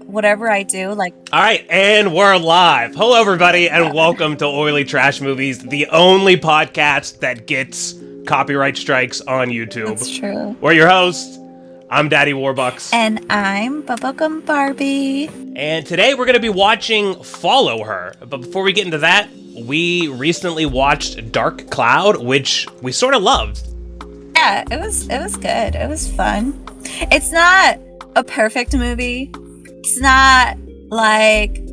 whatever I do, like, All right, and we're live. Hello, everybody, and welcome to Oily Trash Movies, the only podcast that gets copyright strikes on YouTube. that's true. We're your hosts. I'm Daddy Warbucks. And I'm Bubblegum Barbie. And today we're going to be watching Follow Her. But before we get into that, we recently watched Dark Cloud, which we sort of loved. Yeah, it was good. It was fun. It's not a perfect movie. It's not like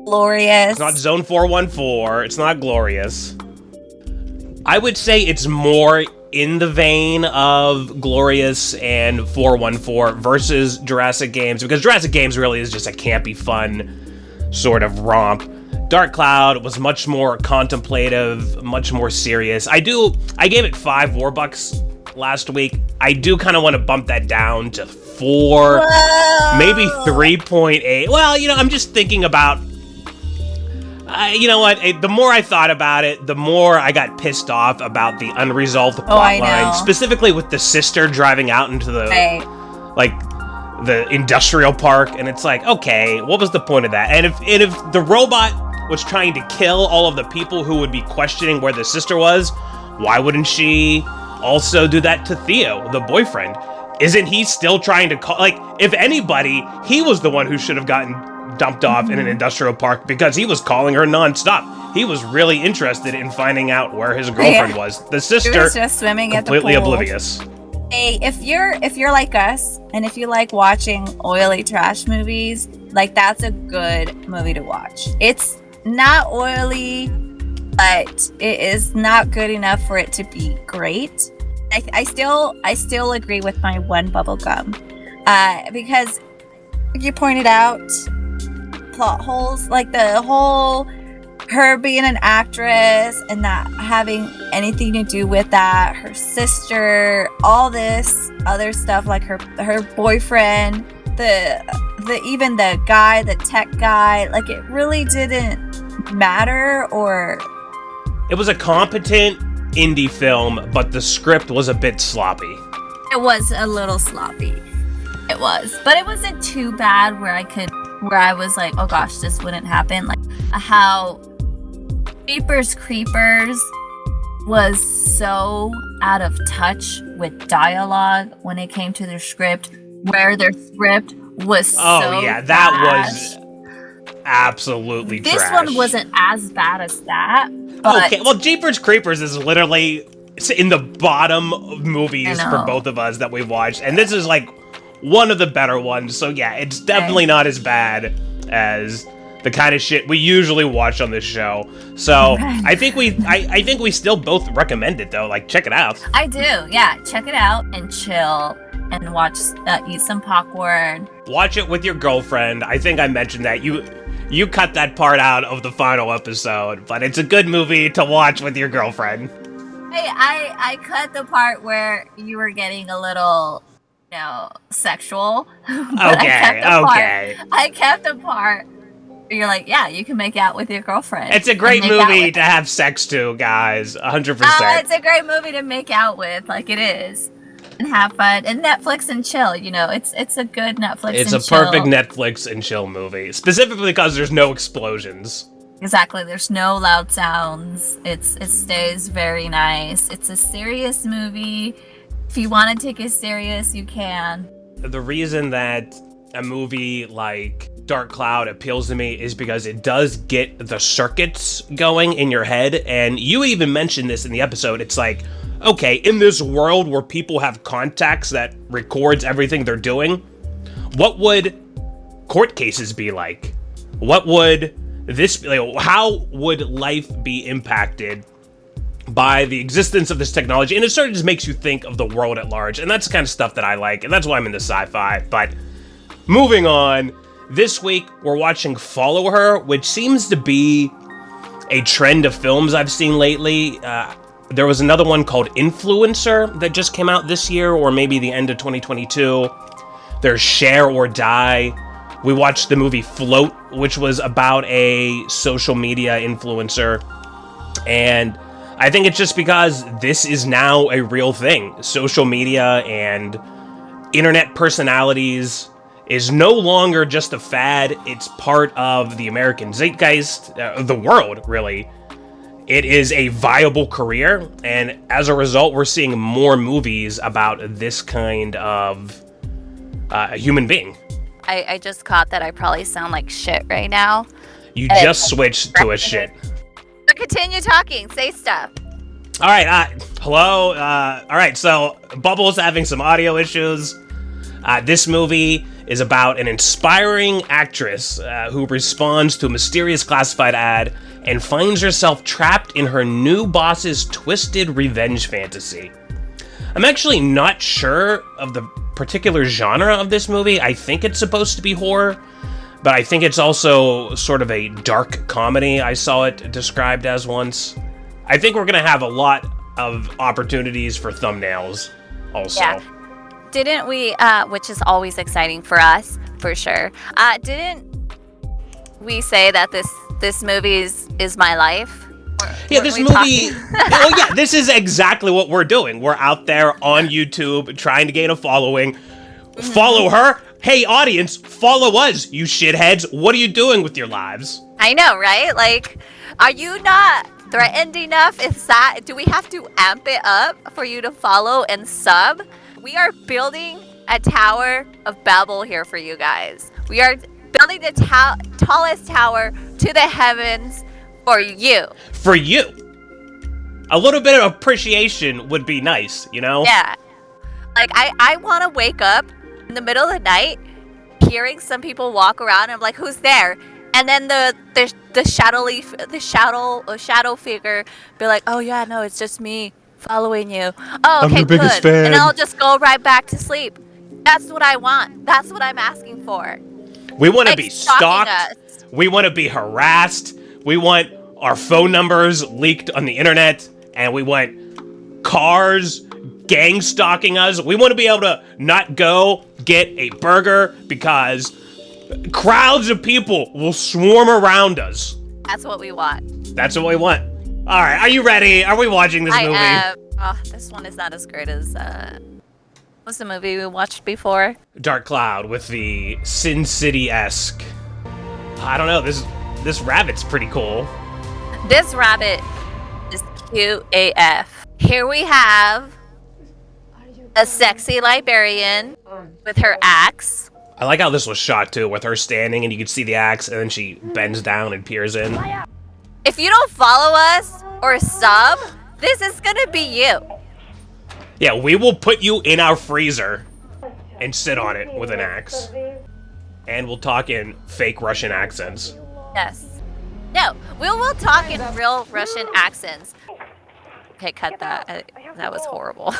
glorious. It's not Zone 414. It's not glorious. I would say it's more in the vein of Glorious and 414 versus Jurassic Games, because Jurassic Games really is just a campy, fun sort of romp. Dark Cloud was much more contemplative, much more serious. I gave it 5 Warbucks last week. I do kind of want to bump that down to 4, Whoa. maybe 3.8. Well, I'm just thinking about, you know what, the more I thought about it, the more I got pissed off about the unresolved plot line, specifically with the sister driving out into the, the industrial park, and it's like, okay, what was the point of that? And if the robot was trying to kill all of the people who would be questioning where the sister was, why wouldn't she also do that to Theo, the boyfriend? Isn't he still trying to call? Like, if anybody, he was the one who should have gotten dumped off in an industrial park, because he was calling her nonstop. He was really interested in finding out where his girlfriend was. The sister was just swimming completely at the pool. oblivious. Hey, if you're like us, and if you like watching oily trash movies, like, that's a good movie to watch. It's not oily, but it is not good enough for it to be great. I still agree with my one bubble gum, because you pointed out plot holes, like the whole her being an actress and not having anything to do with that, her sister, all this other stuff, like her boyfriend, the even the guy, the tech guy, like, it really didn't matter. Or it was a competent indie film, but the script was a bit sloppy. it was a little sloppy. It was, but it wasn't too bad where I was like, oh gosh, this wouldn't happen. Like how Jeepers Creepers was so out of touch with dialogue when it came to their script, where their script was that trash. was absolutely This trash. one wasn't as bad as that. But okay, well, Jeepers Creepers is literally in the bottom of movies for both of us that we've watched, and this is like one of the better ones. So yeah, it's definitely not as bad as the kind of shit we usually watch on this show. So I think we still both recommend it though. Like, check it out. I do, yeah. Check it out and chill and watch, eat some popcorn. Watch it with your girlfriend. I think I mentioned that you cut that part out of the final episode, but it's a good movie to watch with your girlfriend. I cut the part where you were getting a little, sexual. Okay. I kept the part where you're like, yeah, you can make out with your girlfriend. It's a great movie to have sex to, guys. 100%. It's a great movie to make out with, like it is. And have fun. And Netflix and chill, it's a good Netflix It's and a chill. perfect Netflix and chill movie. Specifically because there's no explosions. Exactly. There's no loud sounds. It stays very nice. It's a serious movie. If you want to take it serious, you can. The reason that a movie like Dark Cloud appeals to me is because it does get the circuits going in your head. And you even mentioned this in the episode. It's like, okay, in this world where people have contacts that records everything they're doing, what would court cases be like? What would this be like? How would life be impacted by the existence of this technology? And it sort of just makes you think of the world at large, and that's the kind of stuff that I like, and that's why I'm into sci-fi. But moving on, this week we're watching Follow Her, which seems to be a trend of films I've seen lately. There was another one called Influencer that just came out this year, or maybe the end of 2022. There's Share or Die. We watched the movie Float, which was about a social media influencer. And I think it's just because this is now a real thing. Social media and internet personalities is no longer just a fad. It's part of the American zeitgeist, the world, really. It is a viable career, and as a result, we're seeing more movies about this kind of human being. I just caught that I probably sound like shit right now. You just switched to a shit. But continue talking. Say stuff. All right. Hello. All right. So Bubble's having some audio issues. This movie is about an inspiring actress who responds to a mysterious classified ad and finds herself trapped in her new boss's twisted revenge fantasy. I'm actually not sure of the particular genre of this movie. I think it's supposed to be horror, but I think it's also sort of a dark comedy. I saw it described as once. I think we're going to have a lot of opportunities for thumbnails also. Yeah. Didn't we, which is always exciting for us, for sure. Didn't we say that this movie is my life? Yeah, this movie... Oh, yeah, this is exactly what we're doing. We're out there on YouTube trying to gain a following. Follow her. Hey, audience, follow us, you shitheads. What are you doing with your lives? I know, right? Like, are you not threatened enough? Do we have to amp it up for you to follow and sub? We are building a Tower of Babel here for you guys. We are building the tallest tower to the heavens for you. For you. A little bit of appreciation would be nice, you know? Yeah. Like, I want to wake up in the middle of the night hearing some people walk around and I'm like, who's there? And then the shadow figure be like, oh yeah, no, it's just me following you. Oh, okay, good. Fan. And I'll just go right back to sleep. That's what I want. That's what I'm asking for. We want to be stalked. We want to be harassed. We want our phone numbers leaked on the internet, and we want cars gang stalking us. We want to be able to not go get a burger because crowds of people will swarm around us. That's what we want. That's what we want. All right, are you ready? Are we watching this movie? This one is not as great as what's the movie we watched before? Dark Cloud with the Sin City-esque. I don't know. This rabbit's pretty cool. This rabbit is cute AF. Here we have a sexy librarian with her axe. I like how this was shot too, with her standing and you can see the axe, and then she bends down and peers in. If you don't follow us or sub, this is gonna be you. Yeah, we will put you in our freezer and sit on it with an axe. And we'll talk in fake Russian accents. Yes. No, we will talk in real Russian accents. Okay, cut that. That was horrible.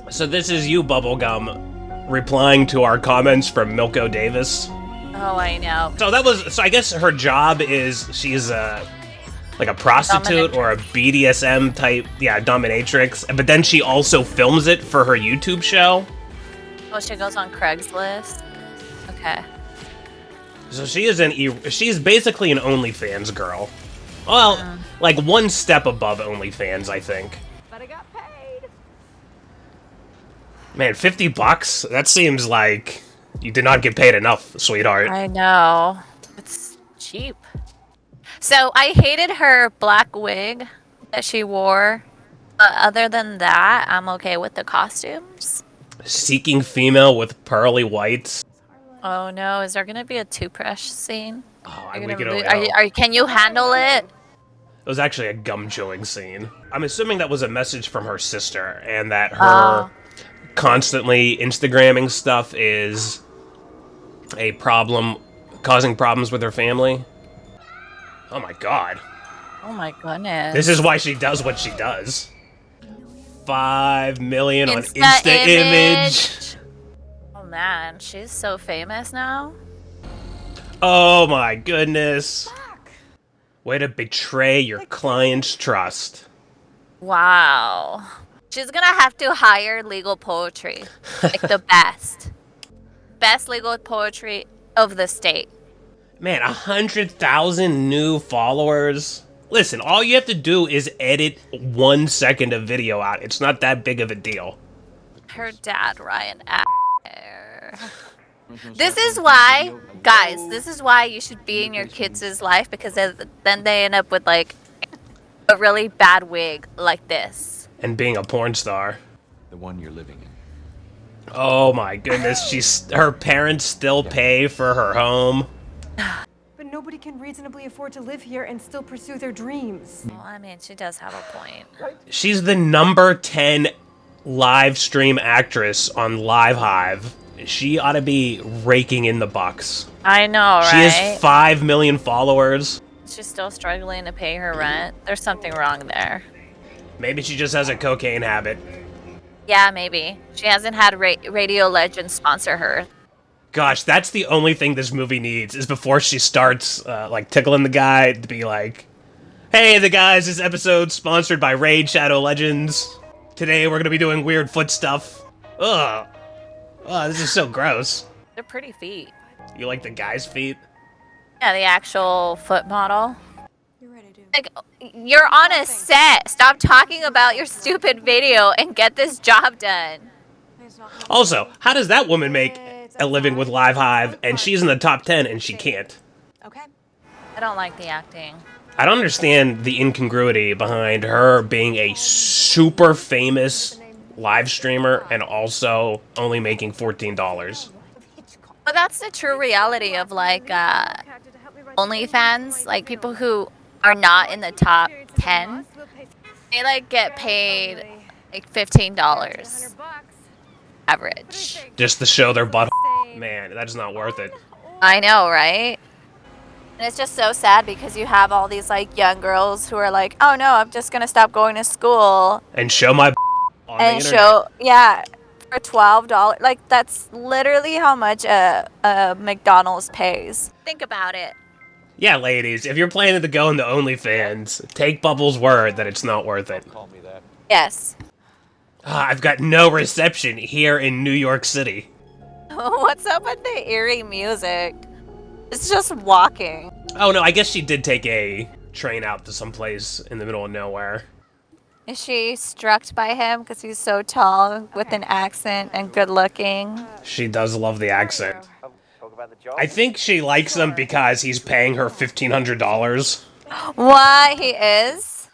So this is you, Bubblegum, replying to our comments from Milko Davis. Oh, I know. So I guess her job is she's like a prostitute or a BDSM type, dominatrix. But then she also films it for her YouTube show. Oh, she goes on Craigslist. Okay. So she's basically an OnlyFans girl. Well, like one step above OnlyFans, I think. But I got paid. Man, $50? That seems like you did not get paid enough, sweetheart. I know. It's cheap. So I hated her black wig that she wore. But other than that, I'm okay with the costumes. Seeking female with pearly whites. Oh no, is there gonna be a toothbrush scene? Oh, Can you handle it? It was actually a gum-chewing scene. I'm assuming that was a message from her sister, and that her constantly Instagramming stuff is a problem, causing problems with her family. Oh my god. Oh my goodness. This is why she does what she does. 5 million on Insta image. Oh man, she's so famous now. Oh my goodness. Way to betray your client's trust. Wow. She's gonna have to hire legal poetry. Like the best. Best legal poetry of the state. Man, 100,000 new followers. Listen, all you have to do is edit 1 second of video out. It's not that big of a deal. Her dad, Ryan. This is why, guys, this is why you should be in your kids' life, because then they end up with like a really bad wig like this. And being a porn star. The one you're living in. Oh my goodness, her parents still pay for her home. But nobody can reasonably afford to live here and still pursue their dreams. Well, I mean, she does have a point. She's the number 10 live stream actress on Live Hive. She ought to be raking in the bucks. I know, right? She has 5 million followers. She's still struggling to pay her rent. There's something wrong there. Maybe she just has a cocaine habit. Yeah, maybe. She hasn't had Radio Legend sponsor her. Gosh, that's the only thing this movie needs, is before she starts, like, tickling the guy, to be like, hey, the guys, this episode's sponsored by Raid Shadow Legends. Today we're gonna be doing weird foot stuff. Ugh. Oh, this is so gross. They're pretty feet. You like the guy's feet? Yeah, the actual foot model. You're right, I do. Like, you're on a set. Stop talking about your stupid video and get this job done. Also, how does that woman make a living with Live Hive, and she's in the top 10 and she can't? Okay. I don't like the acting. I don't understand the incongruity behind her being a super famous live streamer and also only making $14. But that's the true reality of, like, OnlyFans. Like, people who are not in the top 10, they, like, get paid, like, $15 average. Just to show their butt. Man, that's not worth it. I know, right? And it's just so sad because you have all these, like, young girls who are like, oh, no, I'm just going to stop going to school. And show my on the And internet. show, yeah, for $12. Like, that's literally how much a McDonald's pays. Think about it. Yeah, ladies, if you're planning to go into OnlyFans, take Bubble's word that it's not worth it. Call me that. Yes. I've got no reception here in New York City. What's up with the eerie music? It's just walking. Oh no, I guess she did take a train out to someplace in the middle of nowhere. Is she struck by him because he's so tall with an accent and good looking? She does love the accent. I think she likes him because he's paying her $1,500. What? He is?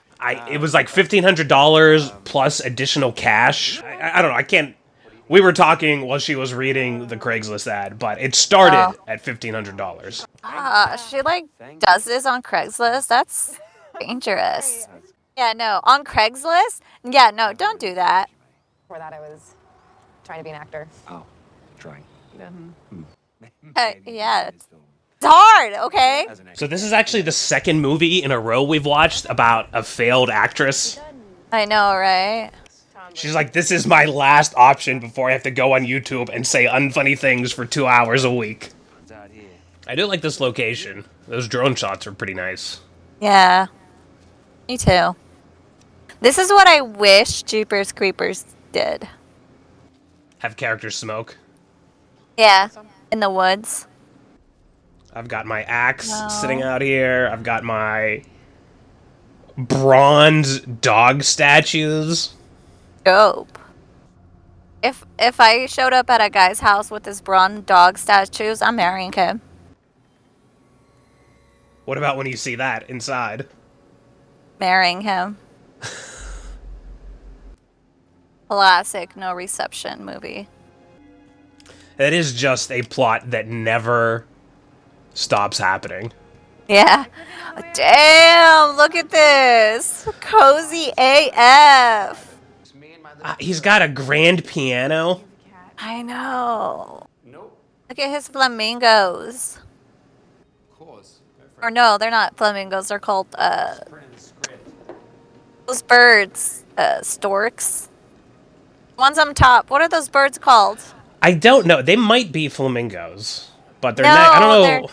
It was like $1,500 plus additional cash. I don't know, I can't... We were talking while she was reading the Craigslist ad, but it started at $1,500. She, like, does this on Craigslist? That's dangerous. Yeah, no. On Craigslist? Yeah, no, don't do that. Before that, I was trying to be an actor. Oh, trying. Yeah, it's hard, okay? So this is actually the second movie in a row we've watched about a failed actress. I know, right? She's like, this is my last option before I have to go on YouTube and say unfunny things for 2 hours a week. I do like this location. Those drone shots are pretty nice. Yeah. Me too. This is what I wish Jeepers Creepers did. Have characters smoke. Yeah, in the woods. I've got my axe sitting out here. I've got my bronze dog statues. Dope. If I showed up at a guy's house with his bronze dog statues, I'm marrying him. What about when you see that inside? Marrying him. Classic no reception movie. That is just a plot that never stops happening. Yeah. Damn, look at this. Cozy AF. He's got a grand piano. I know. Look at his flamingos. Or no, they're not flamingos. They're called, those birds. Storks. Ones on top. What are those birds called? I don't know. They might be flamingos, but they're No, not. I don't know.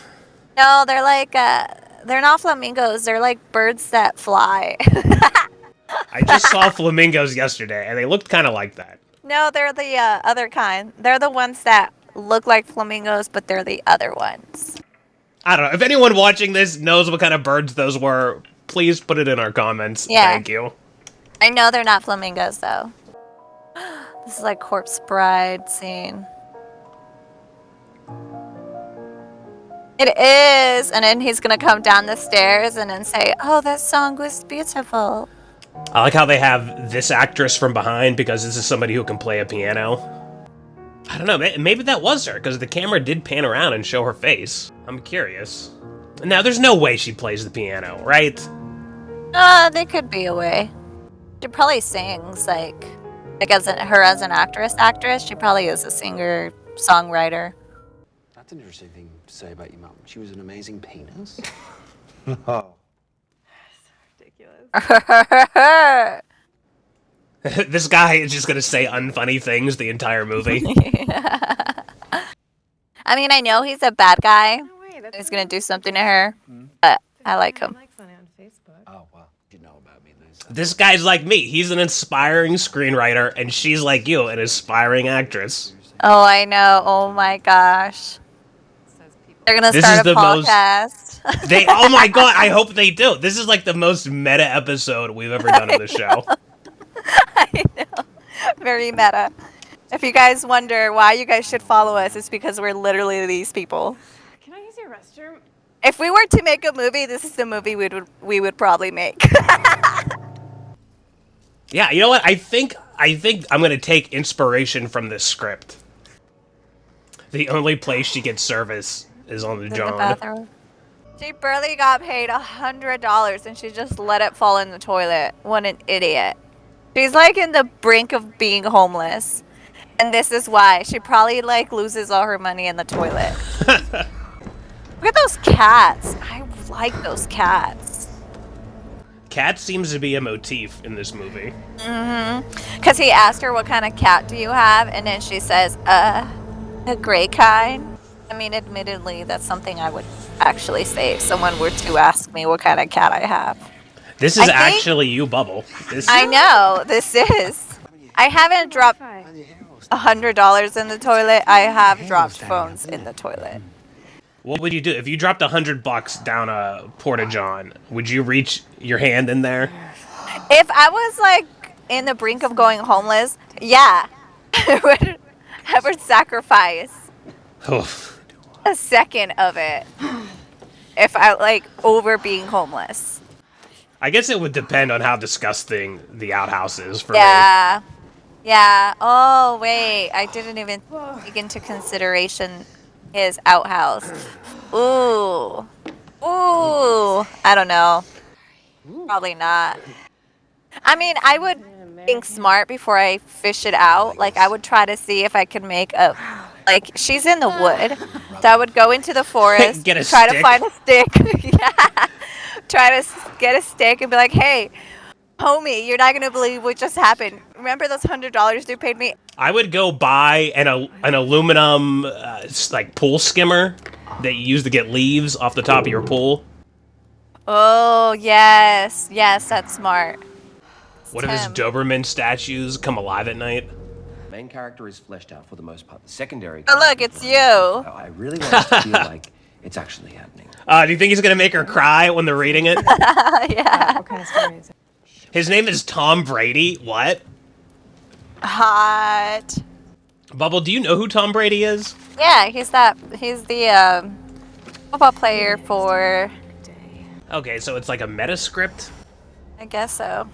No, they're like, they're not flamingos. They're like birds that fly. I just saw flamingos yesterday, and they looked kind of like that. No, they're the other kind. They're the ones that look like flamingos, but they're the other ones. I don't know. If anyone watching this knows what kind of birds those were, please put it in our comments. Yeah. Thank you. I know they're not flamingos, though. This is like Corpse Bride scene. It is, and then he's gonna come down the stairs and then say, "Oh, that song was beautiful." I like how they have this actress from behind because this is somebody who can play a piano. I don't know, maybe that was her, because the camera did pan around and show her face. I'm curious. Now, there's no way she plays the piano, right? There could be a way. She probably sings, like as an actress, she probably is a singer, songwriter. That's an interesting thing to say about your mum. She was an amazing penis. Ridiculous. This guy is just gonna say unfunny things the entire movie. I mean, I know he's a bad guy. No way, that's He's gonna do something to her, but I like him. likes on it on Facebook. Oh, well, you know about me. This guy's like me. He's an inspiring screenwriter, and she's like you, an aspiring actress. Oh, I know. Oh my gosh. They're gonna This start is a the most- podcast. Oh my god, I hope they do. This is like the most meta episode we've ever done on the show. I know. Very meta. If you guys wonder why you guys should follow us, it's because we're literally these people. Can I use your restroom? If we were to make a movie, this is the movie we would probably make. Yeah, you know what? I think I'm gonna take inspiration from this script. The only place she gets service is on the In the John. bathroom. She barely got paid $100 and she just let it fall in the toilet. What an idiot. She's like in the brink of being homeless. And this is why. She probably like loses all her money in the toilet. Look at those cats. I like those cats. Cat seems to be a motif in this movie. Because he asked her, what kind of cat do you have? And then she says, a gray kind. I mean, admittedly, that's something I would actually say if someone were to ask me what kind of cat I have. This is actually you, Bubble. I know, this is. I haven't dropped $100 in the toilet. I have dropped phones in the toilet. What would you do if you dropped $100 down a porta john? Would you reach your hand in there? If I was like in the brink of going homeless, yeah, I would sacrifice Oof. a second of it if I like over being homeless. I guess it would depend on how disgusting the outhouse is for me. Yeah. Yeah. Oh, wait. I didn't even take into consideration his outhouse. Ooh. Ooh. I don't know. Probably not. I mean, I would think smart before I fish it out. Like, I would try to see if I could make a... Like, she's in the wood. So I would go into the forest, Get a try stick. to find a stick. Yeah. Try to get a stick and be like, hey, homie, you're not going to believe what just happened. Remember those $100 you paid me? I would go buy an aluminum like pool skimmer that you use to get leaves off the top of your pool. Oh, yes. Yes, that's smart. What if his Tim. Doberman statues come alive at night? The main character is fleshed out for the most part. The secondary. Oh, look, it's you. I really want us to feel like it's actually happening. Do you think he's gonna make her cry when they're reading it? Yeah. What kind of story is it? His name is Tom Brady. What? Hot. Bubble, do you know who Tom Brady is? Yeah, he's the football player for, Okay, so it's like a meta script. I guess so.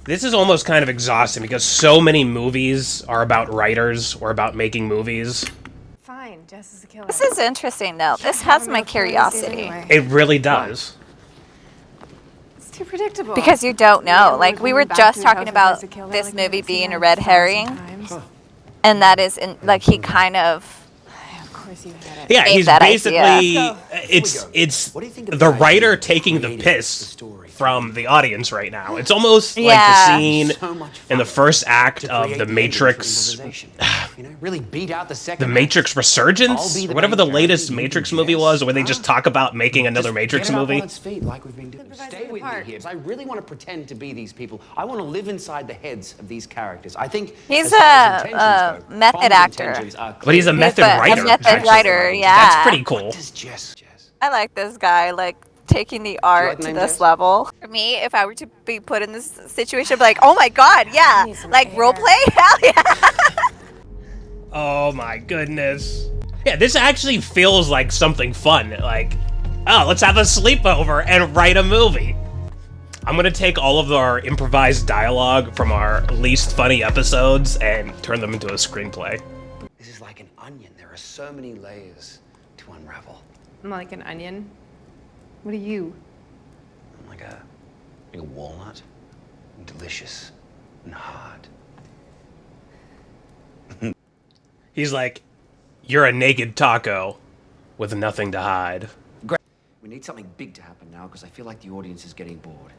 This is almost kind of exhausting because so many movies are about writers or about making movies. Fine, Jess is a killer. This is interesting, though. This has my curiosity. Anyway. It really does. It's too predictable. Because you don't know. Like, we were Back just to his talking house about as a killer, this like movie we've being seen a red 1,000 herring. times. And that is, like, he kind of... Of course you had it. Yeah, Made he's that basically idea. it's What do you think of the the guy writer who taking the created piss the story? from the audience right now. It's almost like the Yeah. scene So much in the fun first act to of create The behavior Matrix, for improvisation. You know, really beat out the second The act. Matrix I'll Resurgence, be the or whatever main the latest character, you Matrix be movie Jess, was, where they just huh? talk about making another Just Matrix get it up movie. on its feet like we've been doing. Improvise Stay with the with me part. here, 'cause I really want to pretend to be these people. I want to live inside the heads of these characters. I think He's as far as intentions a go, method Bond's actor. intentions are But he's a clear. method writer. A method actually. writer, yeah. That's pretty cool. Does Jess? I like this guy, like, taking the art the to name, this Jess? level. For me, if I were to be put in this situation, I'd be like, oh my god, yeah. need some Like, air. roleplay? Hell yeah. Oh my goodness. Yeah, this actually feels like something fun. Like, oh, let's have a sleepover and write a movie. I'm gonna take all of our improvised dialogue from our least funny episodes and turn them into a screenplay. This is like an onion. There are so many layers to unravel. I'm like an onion. What are you? I'm like a walnut. Delicious and hard. He's like, you're a naked taco with nothing to hide. Great. We need something big to happen now because I feel like the audience is getting bored.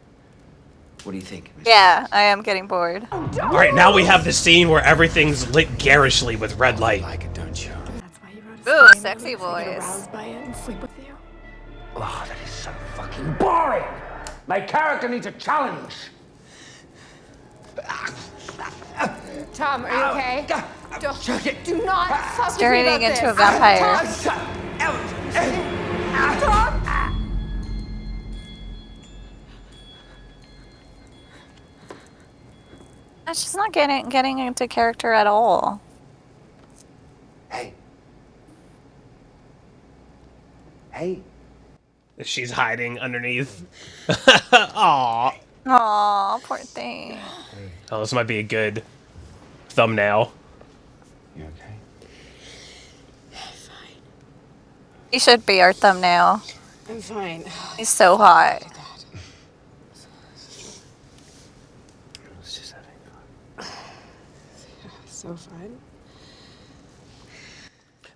What do you think, Miss Yeah, I am getting bored. All right, now we have the scene where everything's lit garishly with red light. You like it, don't you? That's why you wrote Ooh, a story. sexy So I get voice. aroused by it and sleep with you. Oh, that is so fucking boring. My character needs a challenge. Tom, are you okay? Do not talk to me Turning about into a this. vampire. She's not getting into character at all. Hey. Hey. She's hiding underneath. Aww. Aw, poor thing. Oh, this might be a good thumbnail. You okay? He should be our thumbnail. I'm fine. He's so hot. It's just having fun. So fun.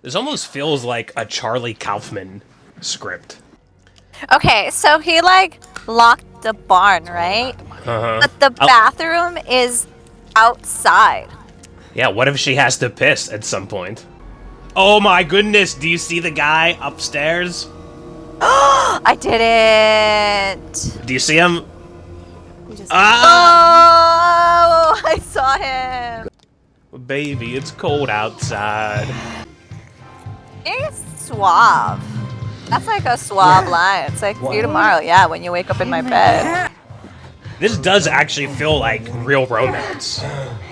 This almost feels like a Charlie Kaufman script. Okay, so he like locked the barn, right? Uh-huh. But the bathroom is outside. Yeah, what if she has to piss at some point? Oh my goodness, do you see the guy upstairs? I didn't. Do you see him? Oh, Ah! I saw him. Baby, it's cold outside. He's suave. That's like a suave line. It's like, see you tomorrow. Yeah, when you wake up in my bed. This does actually feel like real romance.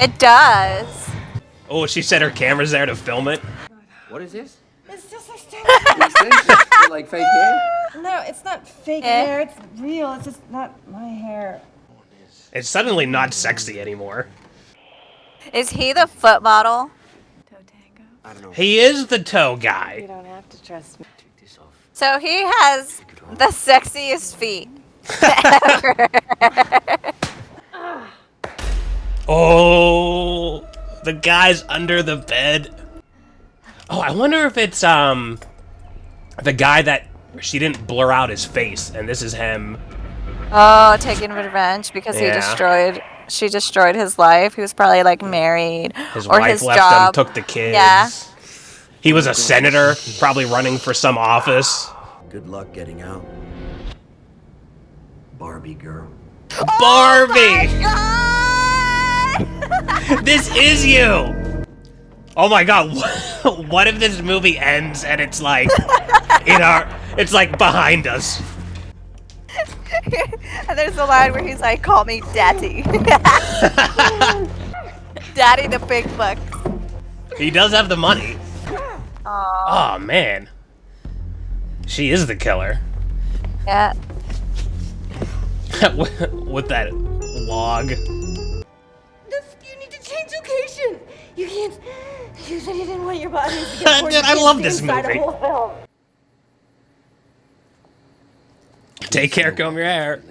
It does. Oh, she said her camera's there to film it. What is this? It's just like Extensions? Like fake hair? No, it's not fake Eh? hair. It's real. It's just not my hair. It's suddenly not sexy anymore. Is he the foot model? Toe tango. I don't know. He is the toe guy. You don't have to trust me. Take this off. So he has the sexiest feet. Oh, the guy's under the bed. Oh, I wonder if it's the guy that she didn't blur out his face, and this is him. Oh, taking revenge because Yeah. she destroyed his life. He was probably like married His or wife his left job. him, took the kids. Yeah. He was a senator, probably running for some office. Good luck getting out. Barbie girl. Barbie! God! This is you! Oh my god, what if this movie ends and it's like, it's like behind us? And there's a line where he's like, call me daddy. Daddy the big bucks. He does have the money. Aw. Oh man. She is the killer. Yeah. With that log. You need to change location. You can't. You said you didn't want your body to get bored. Dude, You I can't love stay this inside a movie. whole film. Take care, comb your hair.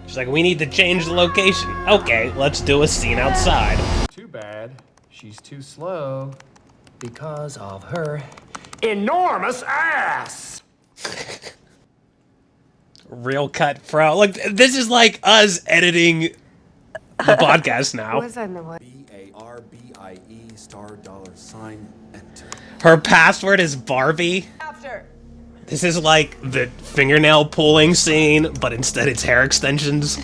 She's like, we need to change the location. Okay, let's do a scene outside. Too bad. She's too slow because of her enormous ass. Real cut pro. Look, this is like us editing the podcast now. Was I in the way? BARBIE $$ enter. Her password is Barbie. After. This is like the fingernail pulling scene, but instead it's hair extensions.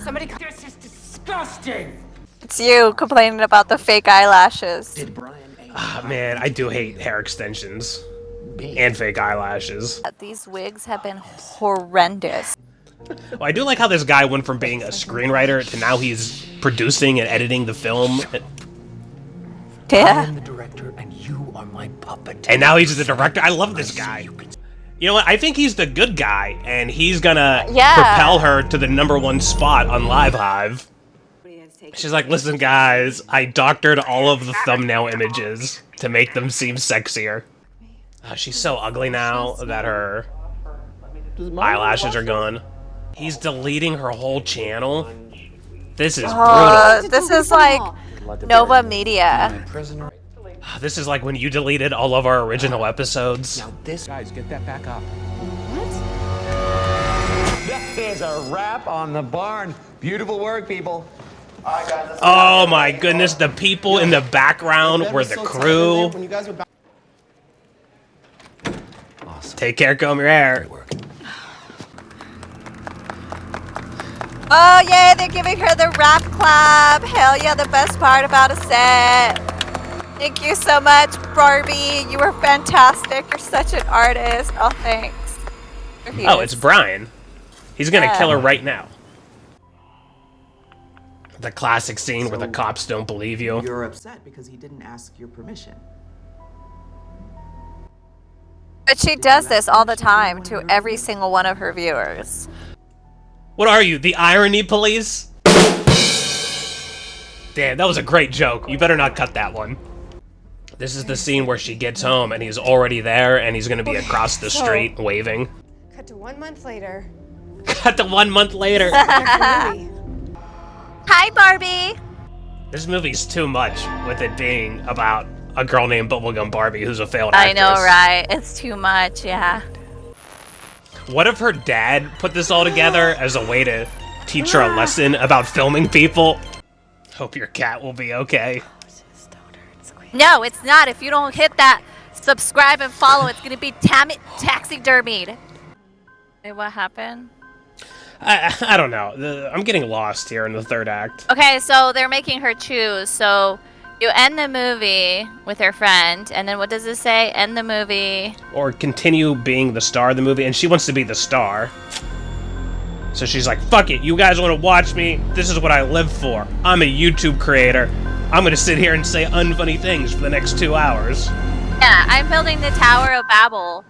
Somebody. This is disgusting. It's you complaining about the fake eyelashes. Did Brian A. Ah, man, I do hate hair extensions and fake eyelashes. These wigs have been horrendous. Well, I do like how this guy went from being a screenwriter to now he's producing and editing the film. Yeah. I'm the director. director, and you are my puppet. And now he's the director. I love this guy. You know what? I think he's the good guy, and he's gonna propel her to the #1 spot on Live Hive. She's like, listen, guys, I doctored all of the thumbnail images to make them seem sexier. She's so ugly now that her eyelashes are gone. He's deleting her whole channel. This is brutal. This is like Nova Media. This is like when you deleted all of our original episodes. Now this... Guys, get that back up. That is a wrap on the barn. Beautiful work, people. Oh my goodness, the people in the background were the crew. Awesome. Take care, comb your hair. Great work. Oh yeah, they're giving her the rap clap. Hell yeah, the best part about a set. Thank you so much, Barbie. You were fantastic. You're such an artist. Oh, thanks. Oh, it's Brian. He's gonna kill her right now. The classic scene where the cops don't believe you. You're upset because he didn't ask your permission. But she does this all the time to every single one of her viewers. What are you, the irony police? Damn, that was a great joke. You better not cut that one. This is the scene where she gets home and he's already there and he's gonna be across the street waving. Cut to 1 month later. Cut to 1 month later. Hi, Barbie. This movie's too much with it being about a girl named Bubblegum Barbie who's a failed I actress. know, right? It's too much, yeah. What if her dad put this all together as a way to teach her a lesson about filming people? Hope your cat will be okay. No, it's not. If you don't hit that subscribe and follow, it's going to be taxidermied. Wait, what happened? I don't know. I'm getting lost here in the third act. Okay, so they're making her choose. So you end the movie with her friend, and then what does it say? End the movie. Or continue being the star of the movie, and she wants to be the star. So she's like, fuck it, you guys want to watch me? This is what I live for. I'm a YouTube creator. I'm gonna sit here and say unfunny things for the next 2 hours. Yeah, I'm building the Tower of Babel.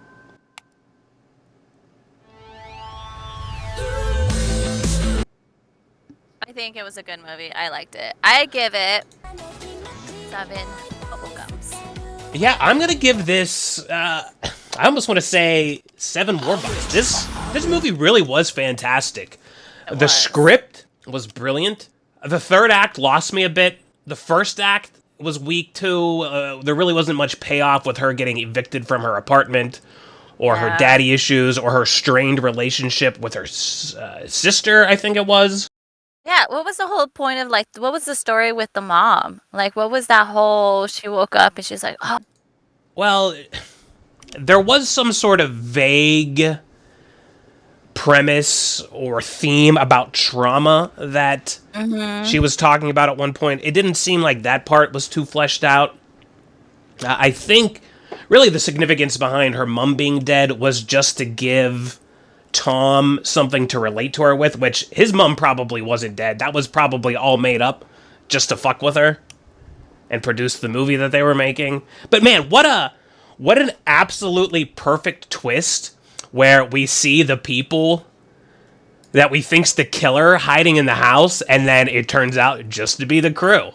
I think it was a good movie. I liked it. I give it 7 bubblegums. Yeah, I'm gonna give this, I almost want to say 7 Warbucks. This movie really was fantastic. The script was brilliant. The third act lost me a bit. The first act was weak too. There really wasn't much payoff with her getting evicted from her apartment, or her daddy issues, or her strained relationship with her sister, I think it was. Yeah, what was the whole point of, like, what was the story with the mom? Like, what was that whole, she woke up and she's like, oh. Well, there was some sort of vague premise or theme about trauma that she was talking about at one point. It didn't seem like that part was too fleshed out. I think, really, the significance behind her mom being dead was just to give Tom something to relate to her with, which his mom probably wasn't dead. That was probably all made up just to fuck with her and produce the movie that they were making. But man, what an absolutely perfect twist where we see the people that we think's the killer hiding in the house, and then it turns out just to be the crew.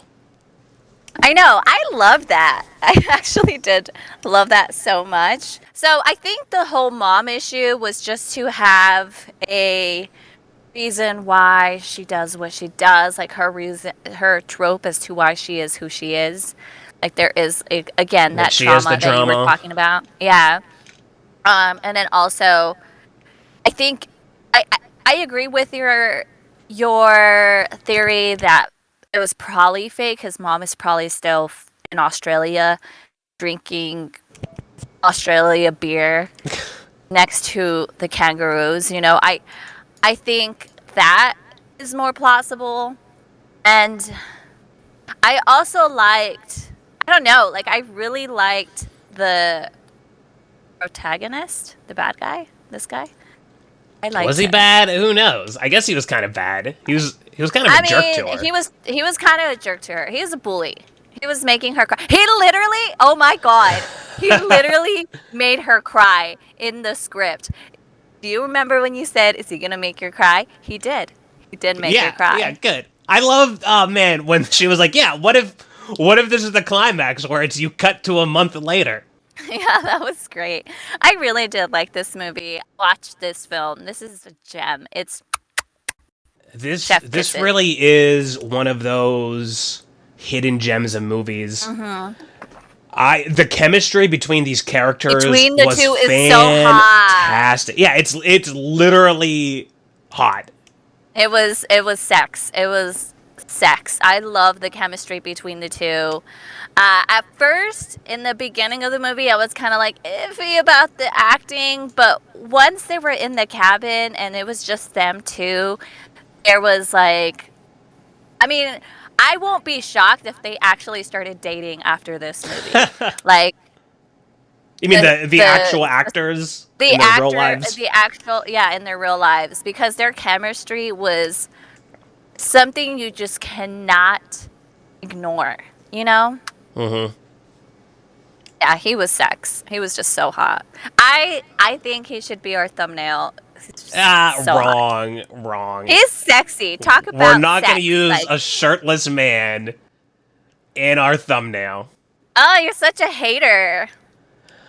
I know. I love that. I actually did love that so much. So I think the whole mom issue was just to have a reason why she does what she does, like her reason, her trope as to why she is who she is. Like there is again that trauma that you were talking about. Yeah. And then also, I think I agree with your theory that it was probably fake. His mom is probably still in Australia drinking Australia beer next to the kangaroos. You know, I think that is more plausible. And I also liked, I don't know, like I really liked the protagonist, the bad guy, this guy. I liked Was he him. bad? Who knows? I guess he was kind of bad. He was kind of a jerk to her. He was kind of a jerk to her. He was a bully. He was making her cry. He literally, oh my God, he literally made her cry in the script. Do you remember when you said, is he going to make her cry? He did. He did make her cry. Yeah, good. I loved, oh man, when she was like, yeah, what if this is the climax where it's you cut to a month later? Yeah, that was great. I really did like this movie. Watch this film. This is a gem. It's This really is one of those hidden gems of movies. Mm-hmm. The chemistry between these characters between the was two is so hot. fantastic. Yeah, it's literally hot. It was sex. It was sex. I love the chemistry between the two. At first, in the beginning of the movie, I was kind of like iffy about the acting, but once they were in the cabin and it was just them two, there was like, I mean, I won't be shocked if they actually started dating after this movie. Like, you mean the actual actors in their real lives? In their real lives, because their chemistry was something you just cannot ignore, you know? Mm-hmm. Yeah, he was sex. He was just so hot. I think he should be our thumbnail. Wrong. He's sexy. Talk about We're not sex. going to use a shirtless man in our thumbnail. Oh, you're such a hater.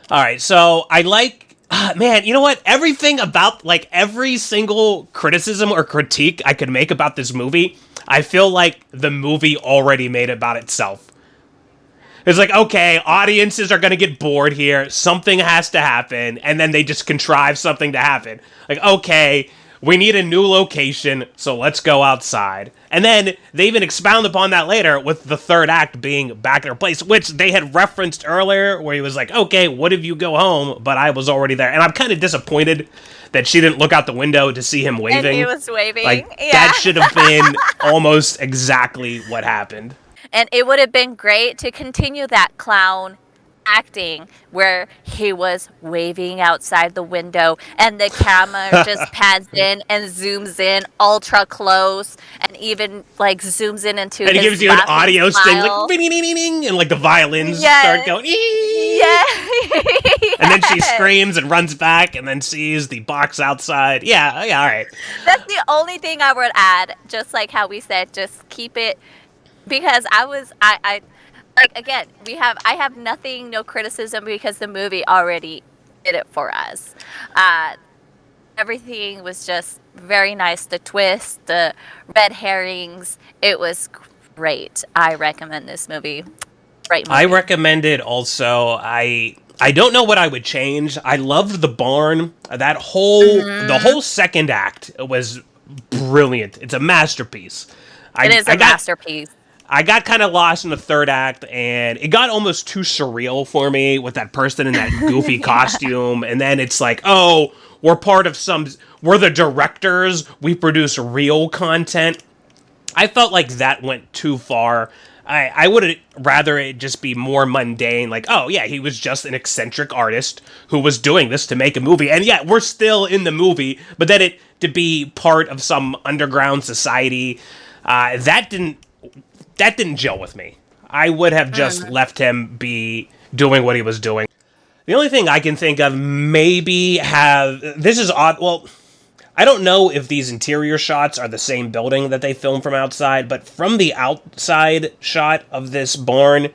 All right, so I like, man, you know what? Everything about, like, every single criticism or critique I could make about this movie, I feel like the movie already made about itself. It's like, okay, audiences are going to get bored here. Something has to happen. And then they just contrive something to happen. Like, okay, we need a new location, so let's go outside. And then they even expound upon that later with the third act being back in her place, which they had referenced earlier, where he was like, okay, what if you go home? But I was already there. And I'm kind of disappointed that she didn't look out the window to see him waving. And he was waving. Like, yeah. That should have been almost exactly what happened. And it would have been great to continue that clown acting where he was waving outside the window and the camera just pans in and zooms in ultra close and even like zooms in into and his it gives you an audio sting smile. like ding, and like the violins Yes. start going Yeah. And then she screams and runs back and then sees the box outside. Yeah, all right. That's the only thing I would add, just like how we said, just keep it. Because I like, again, I have nothing, no criticism, because the movie already did it for us. Everything was just very nice. The twist, the red herrings, it was great. I recommend this movie. Great movie. I recommend it also. I don't know what I would change. I loved the barn. That the whole second act was brilliant. It's a masterpiece. It is a masterpiece. I got kind of lost in the third act, and it got almost too surreal for me with that person in that goofy costume. And then it's like, oh, we're the directors. We produce real content. I felt like that went too far. I would rather it just be more mundane. Like, oh, yeah, he was just an eccentric artist who was doing this to make a movie. And yeah, we're still in the movie, but then to be part of some underground society, that didn't gel with me. I would have just left him be doing what he was doing. The only thing I can think of this is odd. Well, I don't know if these interior shots are the same building that they filmed from outside, but from the outside shot of this barn,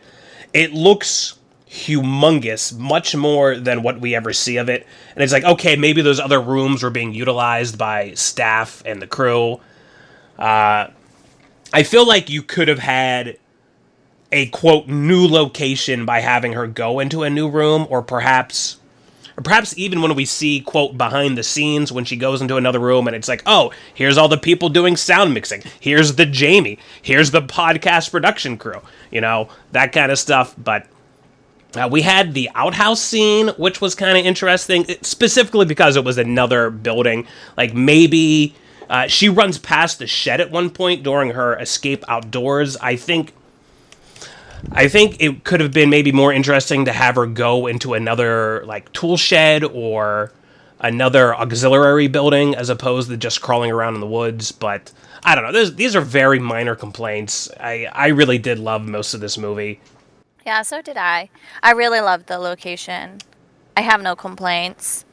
it looks humongous, much more than what we ever see of it. And it's like, okay, maybe those other rooms were being utilized by staff and the crew. I feel like you could have had a, quote, new location by having her go into a new room, or perhaps even when we see, quote, behind the scenes when she goes into another room and it's like, oh, here's all the people doing sound mixing. Here's the Jamie. Here's the podcast production crew. You know, that kind of stuff. But we had the outhouse scene, which was kind of interesting, specifically because it was another building. Like, maybe she runs past the shed at one point during her escape outdoors. I think it could have been maybe more interesting to have her go into another, like, tool shed or another auxiliary building as opposed to just crawling around in the woods. But I don't know. These are very minor complaints. I really did love most of this movie. Yeah, so did I. I really loved the location. I have no complaints.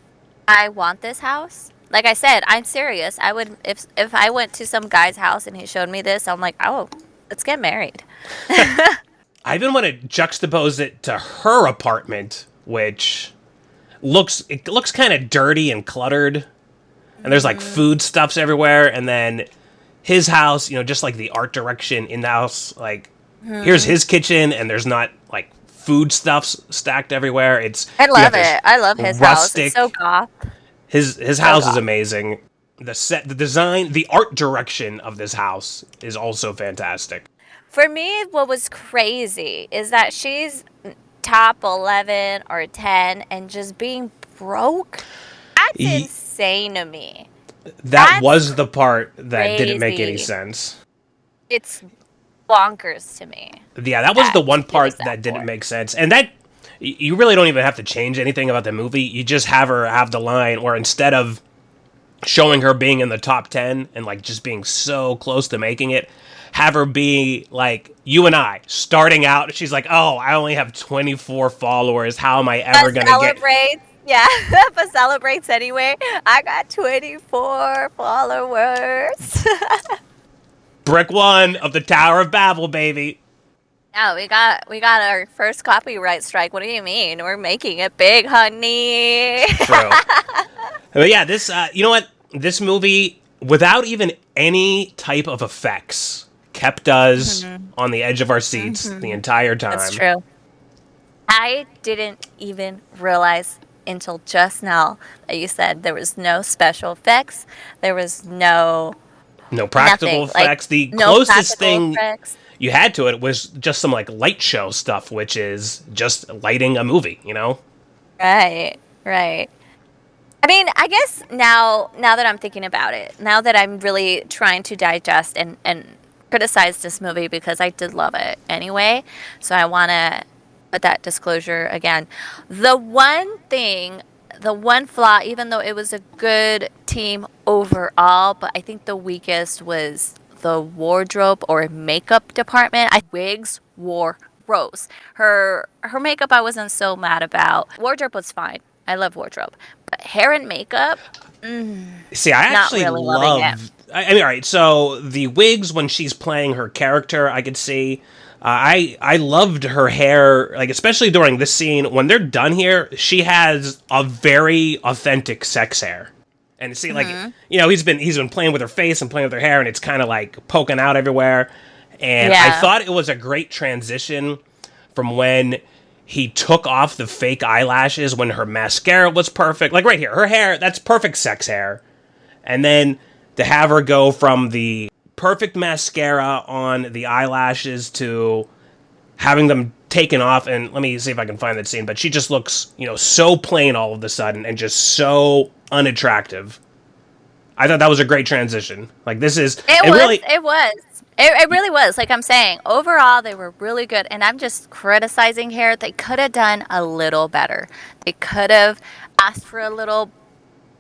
I want this house. Like I said, I'm serious. I would if I went to some guy's house and he showed me this, I'm like, oh, let's get married. I even want to juxtapose it to her apartment, which looks kind of dirty and cluttered, and there's like foodstuffs everywhere. And then his house, just like the art direction in the house, like here's his kitchen, and there's not like foodstuffs stacked everywhere. I You love have this it. I love his house. It's so goth. His So house is goth. amazing. The set, the design, the art direction of this house is also fantastic. For me, what was crazy is that she's top 11 or 10 and just being broke. That's Ye- insane to me. That That's was the part that didn't make any crazy. sense. It's bonkers to me. Yeah, that was the one she did part that for. didn't make sense. And that you really don't even have to change anything about the movie. You just have her have the line where instead of showing her being in the top 10 and like just being so close to making it, have her be like you and I starting out. She's like, "Oh, I only have 24 followers. How am I ever going to get?" Celebrates. Yeah, but celebrates anyway. I got 24 followers. Brick 1 of the Tower of Babel, baby. Yeah, we got our first copyright strike. What do you mean? We're making it big, honey. True. But yeah, this you know what? This movie, without even any type of effects, kept us on the edge of our seats the entire time. That's true. I didn't even realize until just now that you said there was no special effects. There was no No practical nothing. effects. Like, The no closest practical thing effects. you had to it was just some like light show stuff, which is just lighting a movie, Right, right. I mean, I guess now that I'm thinking about it, now that I'm really trying to digest and criticize this movie because I did love it anyway, so I want to put that disclosure again. The one thing, the one flaw, even though it was a good team overall, but I think the weakest was the wardrobe or makeup department. Wigs wore gross. Her makeup I wasn't so mad about. Wardrobe was fine. I love wardrobe. But hair and makeup, See, I not actually really loving it. love. I mean, all right. So the wigs when she's playing her character, I could see. I loved her hair, like especially during this scene when they're done here. She has a very authentic sex hair, and see, like he's been playing with her face and playing with her hair, and it's kind of like poking out everywhere. And I Yeah. thought it was a great transition from when he took off the fake eyelashes when her mascara was perfect. Like right here, her hair, that's perfect sex hair. And then to have her go from the perfect mascara on the eyelashes to having them taken off, and let me see if I can find that scene, but she just looks, so plain all of a sudden and just so unattractive. I thought that was a great transition. Like this is It really was. Like I'm saying, overall they were really good. And I'm just criticizing here. They could have done a little better. They could have asked for a little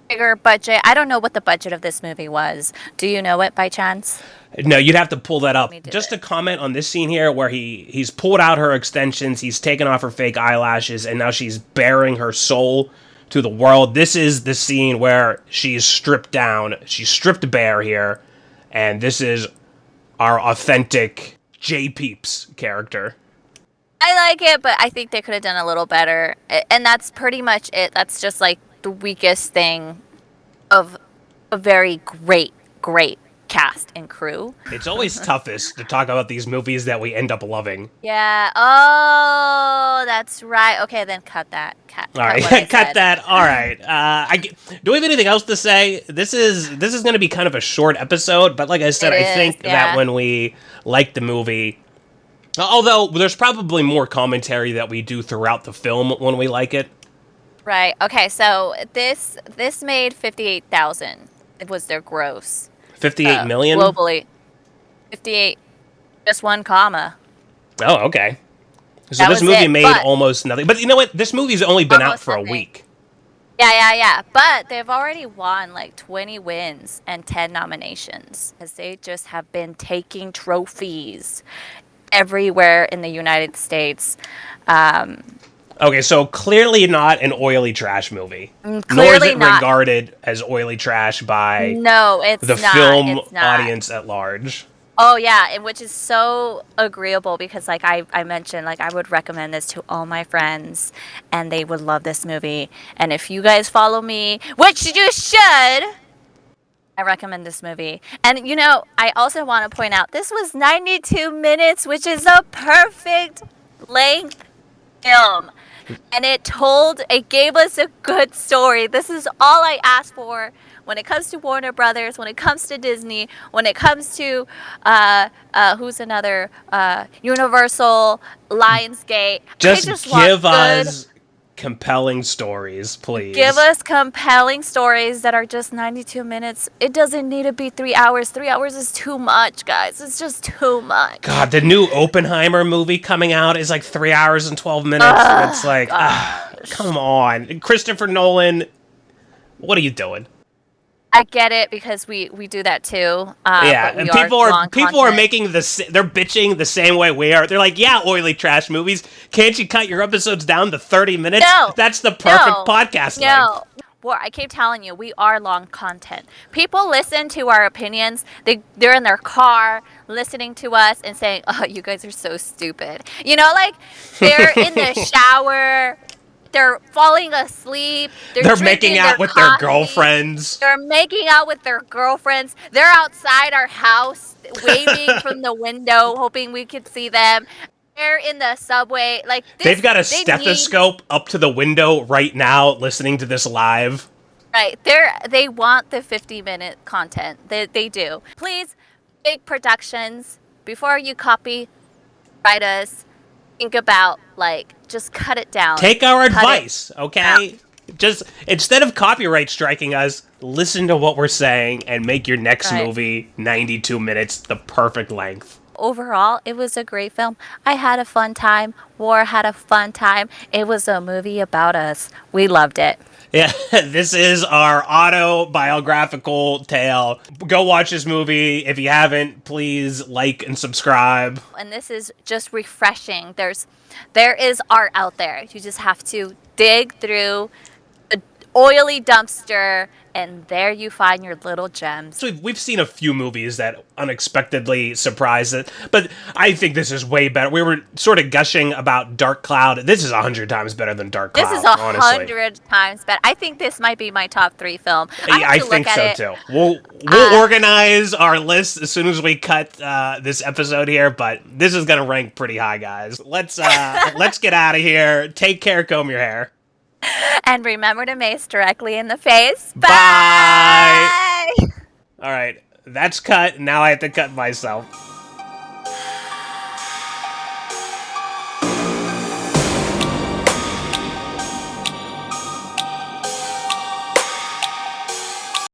bigger budget. I don't know what the budget of this movie was. Do you know it by chance? No, you'd have to pull that up. Let me do Just it. to comment on this scene here where he's pulled out her extensions, he's taken off her fake eyelashes, and now she's bearing her soul to the world. This is the scene where she's stripped down. She's stripped bare here, and this is our authentic J Peeps character. I like it, but I think they could have done a little better. And that's pretty much it. That's just like the weakest thing of a very great cast and crew. It's always toughest to talk about these movies that we end up loving. Yeah. Oh, that's right. Okay, then cut that. Cut All right, what I cut said. that. All right. Do we have anything else to say? This is going to be kind of a short episode, but like I said, It I think is, that yeah. when we like the movie, although there's probably more commentary that we do throughout the film when we like it. Right. Okay, so this made 58,000. It was their gross. 58 million? Globally. 58, just one comma. Oh, okay. So That this was movie it, made but- almost nothing. But you know what? This movie's only been out Almost for a nothing. week. Yeah. But they've already won like 20 wins and 10 nominations because they just have been taking trophies. everywhere in the United States. Okay, so clearly not an oily trash movie. Nor is Clearly it not. regarded as oily trash by No, it's the not. film It's not. audience at large. Oh yeah, and which is so agreeable because like I mentioned, like I would recommend this to all my friends and they would love this movie. And if you guys follow me, which you should, I recommend this movie. And you know, I also want to point out this was 92 minutes, which is a perfect length film. And it gave us a good story. This is all I asked for when it comes to Warner Brothers, when it comes to Disney, when it comes to who's another Universal, Lionsgate. I just want give good. us compelling stories, please. Give us compelling stories that are just 92 minutes. It doesn't need to be 3 hours. 3 hours is too much, guys. It's just too much. God, the new Oppenheimer movie coming out is like 3 hours and 12 minutes. And it's like, come on. Christopher Nolan, what are you doing? I get it because we do that too. Yeah, but we and people are content. making they're bitching the same way we are. They're like, yeah, oily trash movies. Can't you cut your episodes down to 30 minutes? No, That's the perfect no, podcast length. No. Well, I keep telling you, we are long content. People listen to our opinions. They're in their car listening to us and saying, "Oh, you guys are so stupid." You know, like they're in the shower. They're falling asleep. They're making out with their girlfriends. They're making out with their girlfriends. They're outside our house waving from the window, hoping we could see them. They're in the subway. Like they've got a stethoscope up to the window right now, listening to this live. Right. They want the 50-minute content. They do. Please, big productions, before you copy, write us. Think about just cut it down. Take our advice, okay? Just instead of copyright striking us, listen to what we're saying and make your next movie 92 minutes, the perfect length. Overall, it was a great film. I had a fun time. War had a fun time. It was a movie about us. We loved it. Yeah, this is our autobiographical tale. Go watch this movie. If you haven't, please like and subscribe. And this is just refreshing. There is art out there. You just have to dig through the oily dumpster, and there you find your little gems. So we've seen a few movies that unexpectedly surprised us, but I think this is way better. We were sort of gushing about Dark Cloud. This is 100 times better than Dark Cloud. This is 100 times better. I think this might be my top 3 film. I think so too. We'll organize our list as soon as we cut this episode here, but this is gonna rank pretty high, guys. Let's get out of here. Take care. Comb your hair. And remember to mace directly in the face. Bye! Bye! All right, that's cut. Now I have to cut myself.